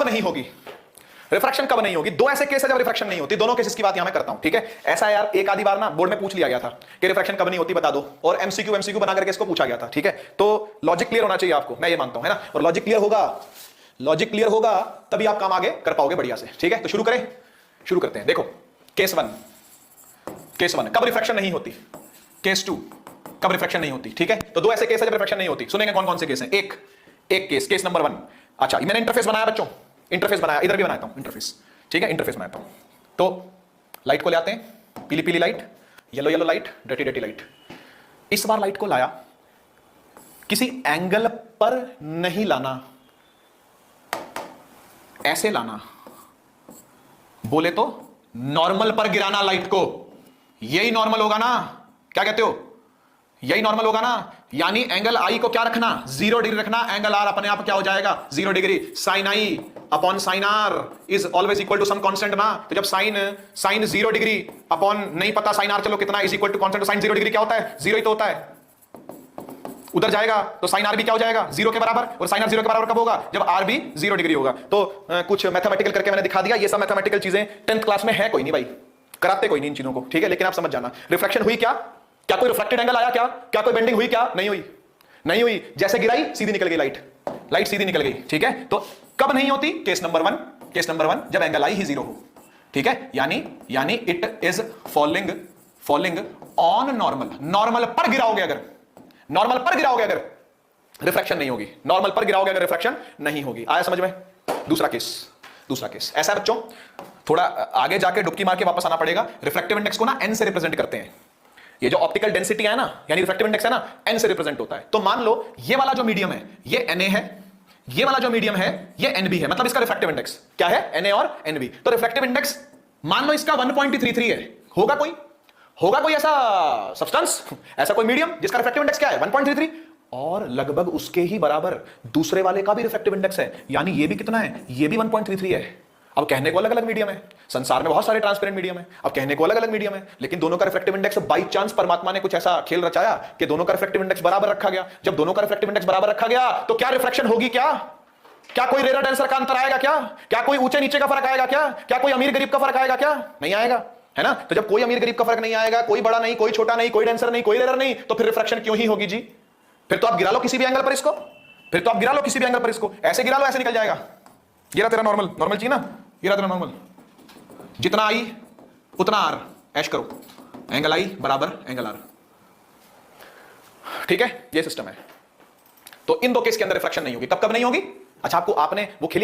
नहीं होगी रिफ्रैक्शन, कब नहीं होगी? दो ऐसे केस है जब रिफ्रैक्शन नहीं होती, दोनों केसेस की बात यहां मैं करता हूं, ठीक है? ऐसा है यार, एक आधी बार ना बोर्ड में पूछ लिया गया था कि रिफ्रैक्शन कब नहीं होती बता दो, और एमसीक्यू बना करके इसको पूछा गया था, ठीक है? तो लॉजिक क्लियर होना चाहिए आपको, मैं ये मानता हूं, है ना? और लॉजिक क्लियर होगा तभी आप काम आगे कर पाओगे बढ़िया से, ठीक है? तो शुरू करें, शुरू करते हैं। देखो केस वन कब रिफ्रैक्शन नहीं होती, केस टू कब रिफ्रैक्शन नहीं होती, ठीक है? तो दो ऐसे केस है जब रिफ्रैक्शन नहीं होती। सुनेंगे कौन कौन से केस हैं? एक केस नंबर 1। अच्छा, मैंने इंटरफेस बनाया बच्चों, इंटरफेस बनाया, इधर भी बनाता हूं इंटरफेस, ठीक है? इंटरफेस बनाता हूं। तो लाइट को ले आते हैं, पीली light, yellow light, dirty light. इस बार लाइट को लाया, किसी एंगल पर नहीं लाना, ऐसे लाना, बोले तो नॉर्मल पर गिराना लाइट को, यही नॉर्मल होगा ना? क्या कहते हो? यही नॉर्मल होगा ना? यानी एंगल आई को क्या रखना? 0 डिग्री रखना। एंगल आर अपने आप क्या हो जाएगा? 0 degree. Sine i upon sine r is always equal to some constant ना। तो जब साइन 0 डिग्री अपॉन नहीं पता साइन आर चलो कितना is equal to constant, sine 0 degree क्या होता है? 0 ही तो होता है। उधर जाएगा तो साइन आर भी क्या हो जाएगा? 0 के बराबर। और साइन आर 0 के बराबर कब होगा? जब आर भी 0 डिग्री होगा। तो कुछ मैथमेटिकल करके मैंने दिखा दिया। ये सब मैथमेटिकल चीजें 10th क्लास में है कोई नहीं भाई, कराते कोई नहीं इन चीजों को, ठीक है? लेकिन आप समझ जाना, रिफ्लेक्शन हुई क्या? क्या कोई रिफ्लेक्टेड एंगल आया? क्या कोई बेंडिंग हुई? क्या नहीं हुई। जैसे गिराई सीधी निकल गई लाइट सीधी निकल गई, ठीक है? तो कब नहीं होती? केस नंबर वन जब एंगल आई ही 0 हो, ठीक है? यानी it is falling on normal पर गिराओगे अगर रिफ्लेक्शन नहीं होगी। नॉर्मल पर गिराओगे अगर रिफ्लेक्शन नहीं होगी। आया समझ में? दूसरा केस ऐसा है बच्चों, थोड़ा आगे जाके डुबकी मार के वापस आना पड़ेगा। रिफ्लेक्टिव इंडेक्स को ना n से रिप्रेजेंट करते हैं। ये जो ऑप्टिकल डेंसिटी है ना, यानी रिफ्लेक्टिव इंडेक्स है ना, n से रिप्रेजेंट होता है। तो मान लो ये वाला जो मीडियम है ये Na है, ये वाला जो मीडियम है ये Nb है, मतलब इसका रिफ्लेक्टिव इंडेक्स क्या है? Na और Nb। तो रिफ्लेक्टिव इंडेक्स मान लो इसका 1.33 है। होगा कोई ऐसा सब्सटेंस, ऐसा कोई मीडियम जिसका रिफ्लेक्टिव इंडेक्स क्या है? 1.33, और लगभग उसके ही बराबर दूसरे वाले का भी रिफ्लेक्टिव इंडेक्स है, यानी ये भी कितना है? ये भी 1.33 है। अब कहने को अलग अलग मीडियम है, संसार में बहुत सारे ट्रांसपेरेंट मीडियम है, अब कहने को अलग अलग मीडियम है, लेकिन दोनों का रिफ्लेक्टिव इंडेक्स बाई चांस परमात्मा ने कुछ ऐसा खेल रचाया कि दोनों का रिफ्लेक्टिव इंडेक्स बराबर रखा गया। जब दोनों का रिफ्लेक्टिव इंडेक्स बराबर रखा गया तो क्या रिफ्लेक्शन होगी? क्या कोई रेयर डेंसर का अंतर आएगा? क्या कोई ऊंचे नीचे का फर्क आएगा? क्या कोई अमीर गरीब का फर्क आएगा? क्या नहीं आएगा, है ना? तो जब कोई अमीर गरीब का फर्क नहीं आएगा, कोई बड़ा नहीं, कोई छोटा नहीं, कोई डेंसर नहीं, कोई रेयर नहीं, तो फिर रिफ्लेक्शन क्यों ही होगी जी? फिर तो आप गिरा लो किसी भी एंगल पर इसको, ऐसे गिरा लो, ऐसे निकल जाएगा। ये रहा तेरा नॉर्मल चाहिए ना, ये रहा तेरा नॉर्मल, जितना आई उतना आर, ऐश करो, एंगल आई बराबर एंगल आर, ठीक है? ये सिस्टम है। तो इन दो केस के अंदर रिफ्लेक्शन नहीं होगी। कब नहीं होगी? अच्छा, आपने वो खेली